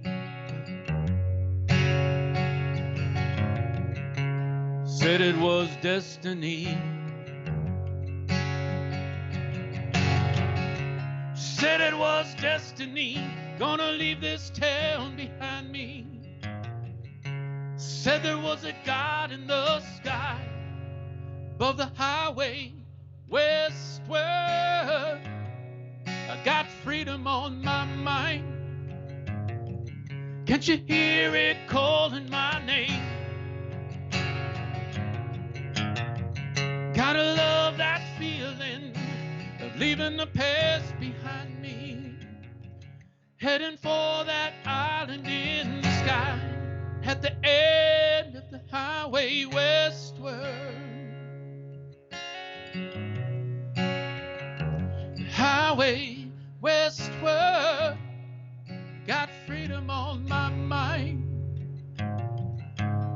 said it was destiny. Said it was destiny, gonna leave this town behind me. Said there was a God in the sky above the highway westward. I got freedom on my mind. Can't you hear it calling my name? Gotta love that feeling of leaving the past behind me, heading for that island in the sky at the end of the highway westward. The highway westward, got freedom on my mind.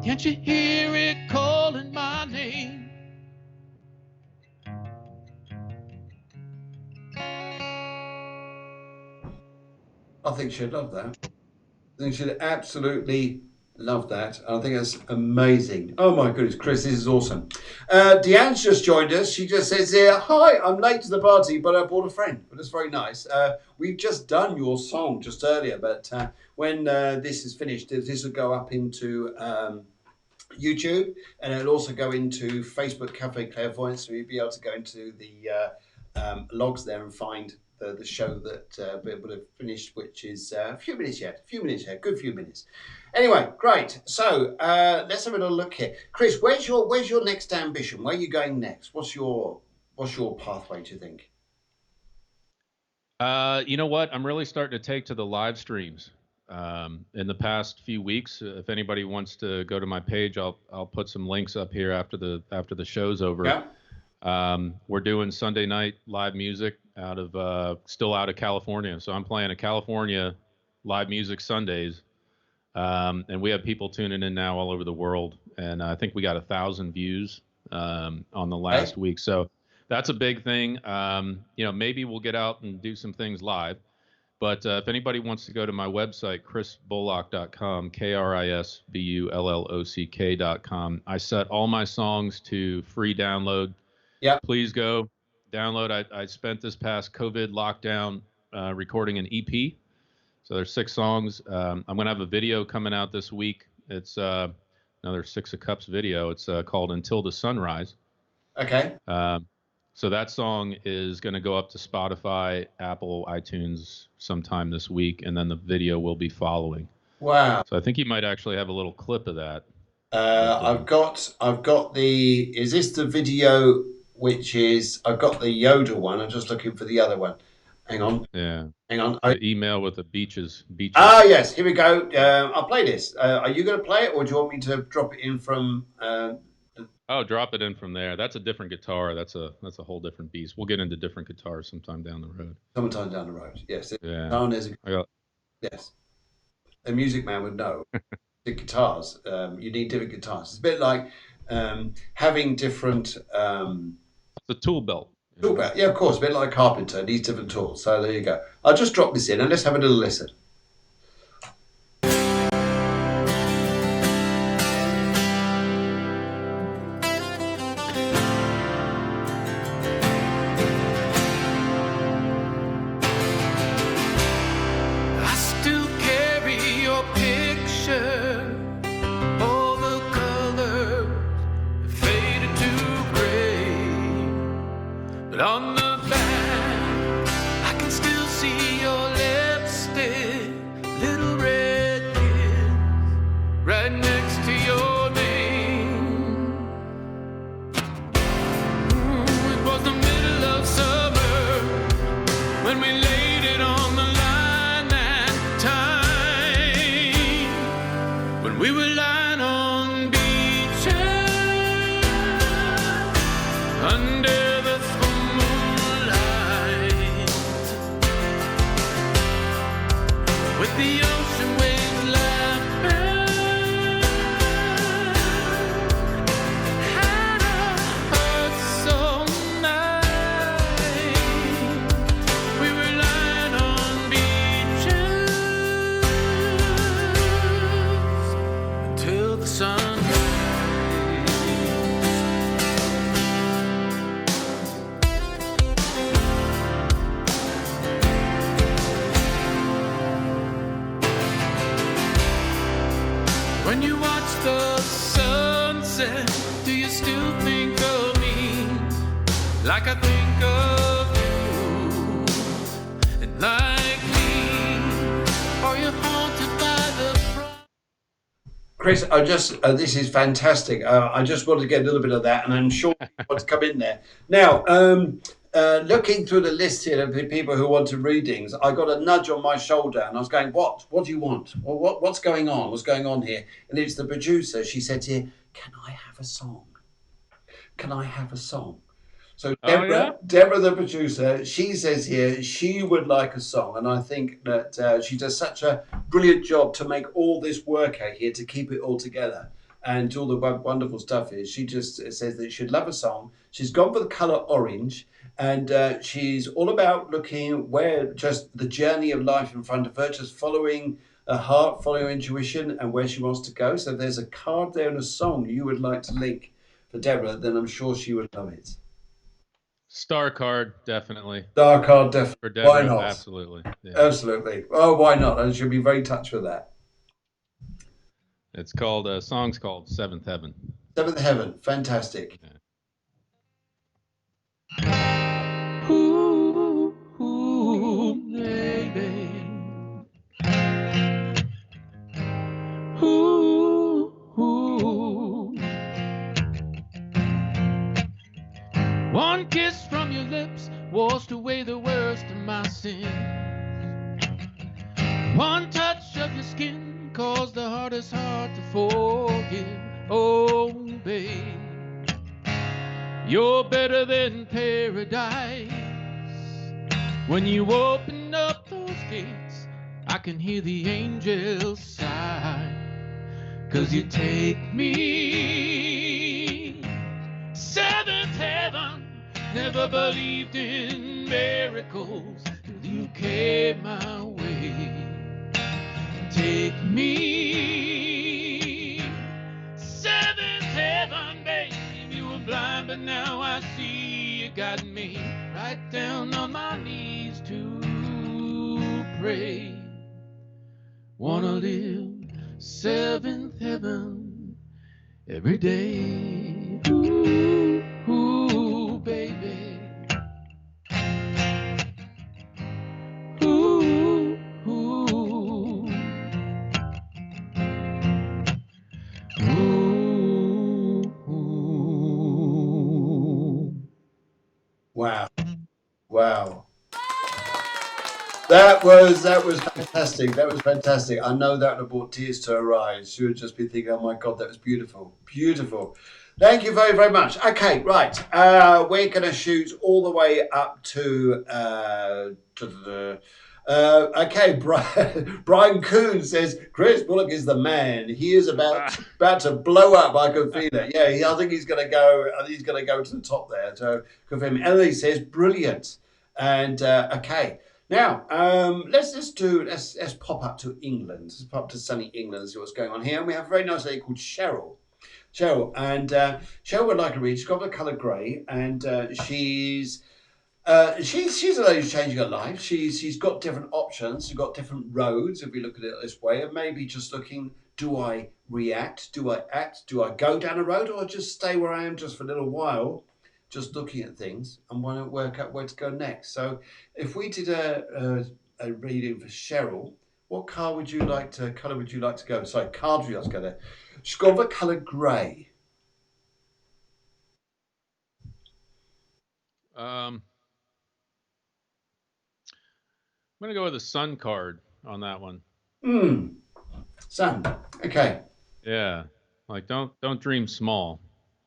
Can't you hear it calling my name? I think she'd love that. I think she'd absolutely love that. I think that's amazing. Oh my goodness, Kris, this is awesome. Deanne's just joined us. She just says here, hi, I'm late to the party, but I brought a friend. Well, that's very nice. We've just done your song just earlier, but when this is finished, this will go up into YouTube, and it'll also go into Facebook Cafe Clairvoyance, so you'll be able to go into the logs there and find the show that would have finished, which is a few minutes yet, good few minutes. Anyway, great. So let's have a little look here. Kris, where's your next ambition? Where are you going next? What's your pathway, do you think? You know what? I'm really starting to take to the live streams. In the past few weeks, if anybody wants to go to my page, I'll put some links up here after the show's over. Yeah. We're doing Sunday night live music still out of California. So I'm playing a California live music Sundays. And we have people tuning in now all over the world. And I think we got 1,000 views on the last week. So that's a big thing. Maybe we'll get out and do some things live. But if anybody wants to go to my website, krisbullock.com, KrisBullock.com, I set all my songs to free download. Yeah. Please go download. I spent this past COVID lockdown recording an EP. So there's 6 songs. I'm going to have a video coming out this week. It's another 6 of Cups video. It's called Until the Sunrise. Okay. So that song is going to go up to Spotify, Apple, iTunes sometime this week, and then the video will be following. Wow. So I think you might actually have a little clip of that. I've got the. Is this the video? Which is I've got the Yoda one. I'm just looking for the other one. Hang on. Yeah. Hang on. The email with the beaches. Ah, yes. Here we go. I'll play this. Are you going to play it, or do you want me to drop it in from? Oh, drop it in from there. That's a different guitar. That's a whole different beast. We'll get into different guitars sometime down the road. Sometime down the road. Yes. Yeah. Yes. A music man would know. The guitars. You need different guitars. It's a bit like having different. The tool belt. Tool belt. Yeah, of course. A bit like a carpenter. Needs different tools. So there you go. I'll just drop this in and let's have a little listen. On the back, I can still see your lipstick, little red kiss, right next to your name. It was the middle of summer when we laid it on the line that time, when we were lying on beaches under with the ocean waves laughing, had a heart so nice. We were lying on beaches until the sun when you watch the sunset, do you still think of me like I think of you? And like me, are you haunted by the Kris, this is fantastic. I just want to get a little bit of that, and I'm sure what's come in there. Now, looking through the list here of the people who wanted readings, I got a nudge on my shoulder and I was going, what do you want? Well, what's going on? What's going on here? And it's the producer. She said to you, can I have a song? Can I have a song? So Deborah, the producer, she says here she would like a song. And I think that she does such a brilliant job to make all this work out here, to keep it all together. And all the wonderful stuff is, she just says that she'd love a song. She's gone for the colour orange. And she's all about looking where just the journey of life in front of her, just following her heart, following her intuition and where she wants to go. So if there's a card there and a song you would like to link for Deborah, then I'm sure she would love it. Star card, definitely. Star card, definitely. For Deborah, why not? Absolutely. Yeah. Absolutely. Oh, why not? And she'll be very touched with that. It's called, song's called Seventh Heaven. Seventh Heaven. Fantastic. Yeah. Ooh. Ooh, ooh. One kiss from your lips washed away the worst of my sin. One touch of your skin caused the hardest heart to forgive. Oh, babe, you're better than paradise. When you open up those gates, I can hear the angels sigh. 'Cause you take me seventh heaven. Never believed in miracles till you came my way. Take me seventh heaven, babe. You were blind, but now I see you got me right down on my knees to pray. Wanna live seventh heaven every day. Ooh, ooh, baby. Ooh, ooh. Ooh, ooh. Wow. Wow. That was fantastic. That was fantastic. I know that would have brought tears to her eyes. She would just be thinking, "Oh my God, that was beautiful, beautiful." Thank you very, very much. Okay, right. We're going to shoot all the way up to. Okay, Brian Coon says Chris Bullock is the man. He is about to blow up. I can feel it. Yeah, I think he's going to go. I think he's going to go to the top there. So good for him. Emily says brilliant. And okay. Now, let's pop up to England. Let's pop up to sunny England and see what's going on here. And we have a very nice lady called Cheryl. And Cheryl would like to read. She's got the colour grey, and she's a lady who's changing her life. She's got different options. She's got different roads, if we look at it this way, and maybe just looking, do I react? Do I act? Do I go down a road, or just stay where I am just for a little while? Just looking at things and want to work out where to go next. So if we did a reading for Cheryl, what colour would you like to go? Sorry, card would you like to go there? She's got the colour grey. I'm going to go with a sun card on that one. Sun. Okay. Yeah. Like don't dream small,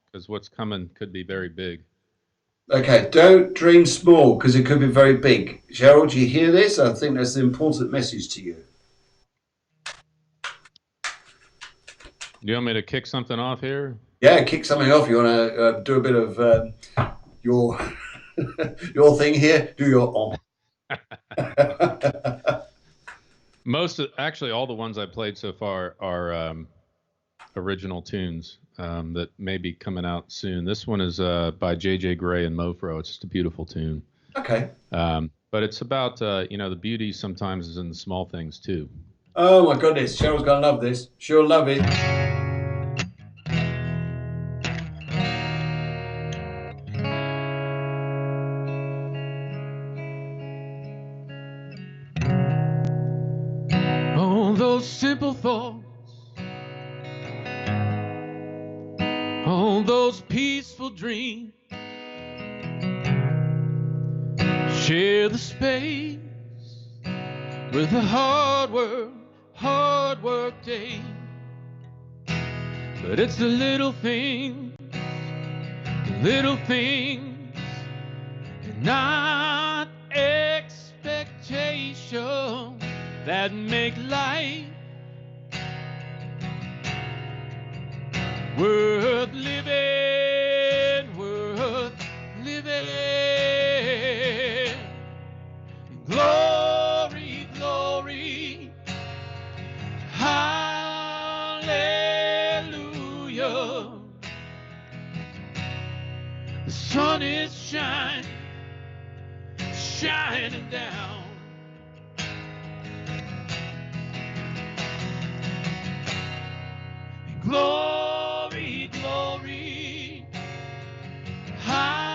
because what's coming could be very big. Okay, don't dream small because it could be very big. Cheryl, do you hear this? I think that's an important message to you. Do you want me to kick something off here? Yeah, kick something off. You want to do a bit of your your thing here? Do your on. Actually, all the ones I played so far are original tunes that may be coming out soon. This one is by J.J. Gray and Mofro. It's just a beautiful tune. Okay. But it's about, the beauty sometimes is in the small things too. Oh my goodness, Cheryl's going to love this. She'll love it. Oh, those simple thoughts. Oh, those peaceful dreams. Share the space with a hard work day. But it's the little things, and not expectation that make life worth living, Glory, glory, hallelujah. The sun is shining down. Glory, glory, hallelujah.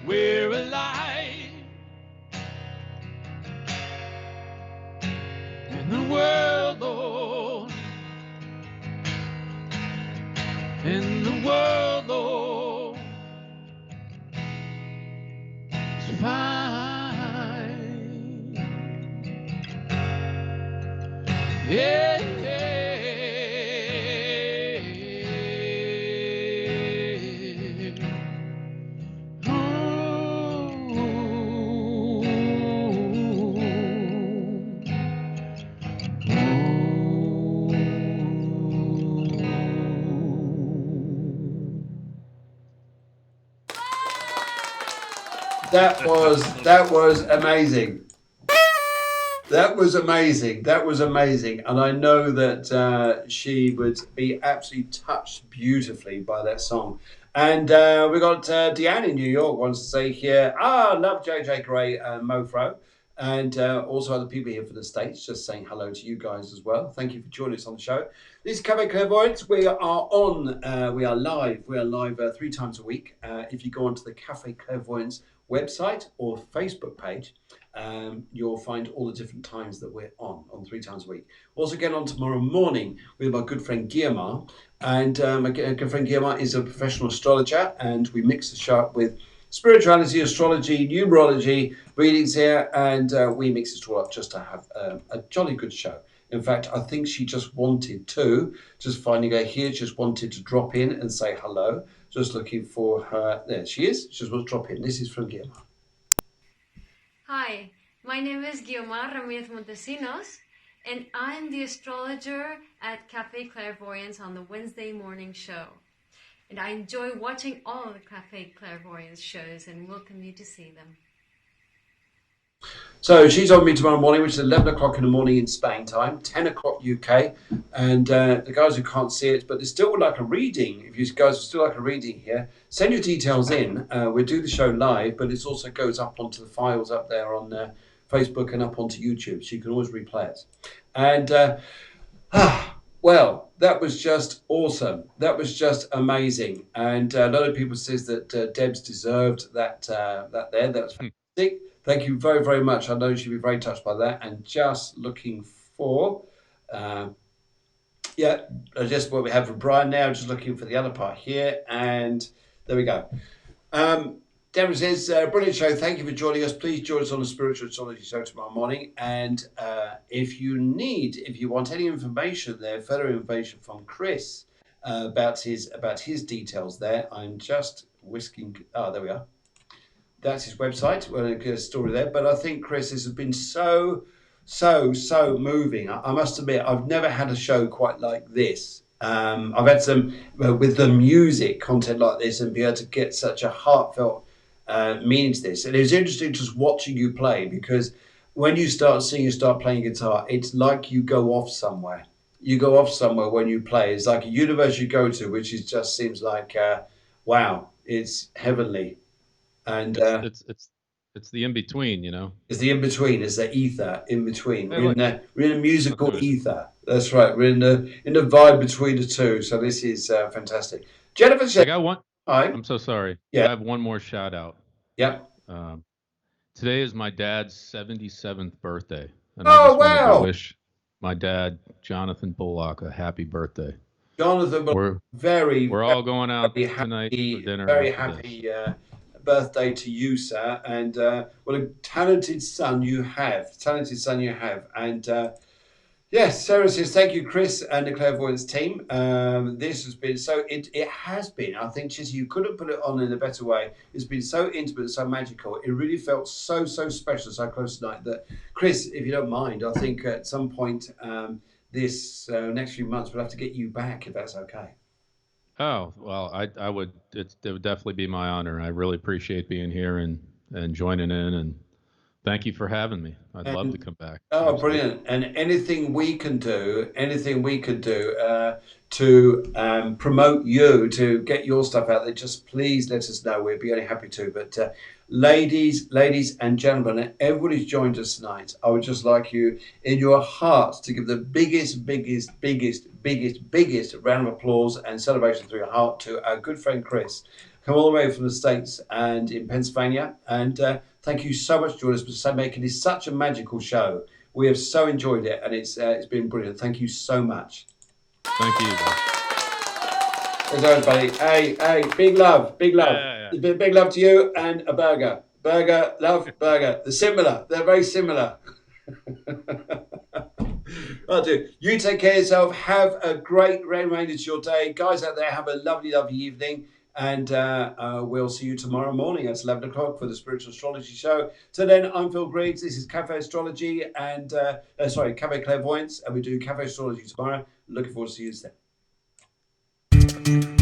We're alive Yeah. That was amazing. That was amazing. That was amazing. And I know that she would be absolutely touched beautifully by that song. And we got Deanne in New York wants to say here, love JJ Gray and Mofro. And also other people here from the States just saying hello to you guys as well. Thank you for joining us on the show. This is Cafe Clairvoyance. We are live 3 times a week. If you go onto the Cafe Clairvoyance website or Facebook page, you'll find all the different times that we're on 3 times a week. Also get on tomorrow morning with my good friend Guillermo. And my good friend Guillermo is a professional astrologer, and we mix the show up with spirituality, astrology, numerology, readings here, and we mix it all up just to have a jolly good show. In fact, I think she just wanted to, just finding her here, just wanted to drop in and say hello. Just looking for her. There she is. She just wants to drop in. This is from Guillermo. Hi, my name is Guiomar Ramirez Montesinos, and I'm the astrologer at Cafe Clairvoyance on the Wednesday morning show. And I enjoy watching all of the Cafe Clairvoyance shows and welcome you to see them. So she's on me tomorrow morning, which is 11 o'clock in the morning in Spain time, 10 o'clock UK. And the guys who can't see it, but there's still like a reading. If you guys are still like a reading here, send your details in. We'll do the show live, but it also goes up onto the files up there on Facebook and up onto YouTube. So you can always replay it. And well, that was just awesome. That was just amazing. And a lot of people says that Debs deserved that there. That was fantastic. Thank you very, very much. I know she'll be very touched by that. And just looking for, just what we have from Brian now. Just looking for the other part here. And there we go. Deborah says, brilliant show. Thank you for joining us. Please join us on the Spiritual Astrology Show tomorrow morning. And if you want any information there, further information from Kris about his details there, I'm just whisking. Oh, there we are. That's his website. We're going to get a story there. But I think, Kris, this has been so moving. I must admit, I've never had a show quite like this. I've had some with the music content like this and be able to get such a heartfelt meaning to this. And it was interesting just watching you play, because when you start singing, you start playing guitar, it's like you go off somewhere. You go off somewhere when you play. It's like a universe you go to, which is just seems like, wow, it's heavenly. And it's the in between, you know. It's the in between. It's the ether in between. We're in a musical ether. That's right. We're in the vibe between the two. So this is fantastic. Jennifer said, I got one. Hi. I'm so sorry. Yeah. I have one more shout out. Yep. Today is my dad's 77th birthday. And I just wanted to wish my dad, Jonathan Bullock, a happy birthday. Jonathan, we're all going out tonight for dinner. Very happy birthday to you, sir, and what a talented son you have. And yes, Sarah says, thank you, Kris and the Clairvoyance team. This has been it has been, I think, Chizzy, you couldn't put it on in a better way. It's been so intimate, so magical. It really felt so special, so close tonight that, Kris, if you don't mind, I think at some point this next few months we'll have to get you back, if that's okay. Oh, well, I would. It would definitely be my honor. I really appreciate being here and joining in, and thank you for having me. I'd love to come back. Oh, brilliant! And anything we can do to promote you, to get your stuff out there, just please let us know. We'd be only happy to. But ladies and gentlemen, everybody's joined us tonight. I would just like you, in your hearts, to give the biggest round of applause and celebration through your heart to our good friend Kris, come all the way from the States and in Pennsylvania. And thank you so much, Jordan, for making this such a magical show. We have so enjoyed it, and it's been brilliant. Thank you so much. Thank you. There's everybody. Hey, big love. Yeah. Big love to you, and a burger. Love, burger. They're very similar. I'll do. You take care of yourself. Have a great remainder to your day. Guys out there, have a lovely, lovely evening. And we'll see you tomorrow morning at 11 o'clock for the Spiritual Astrology Show. So then, I'm Phil Griggs. This is Cafe Astrology and, Cafe Clairvoyance. And we do Cafe Astrology tomorrow. Looking forward to seeing you then.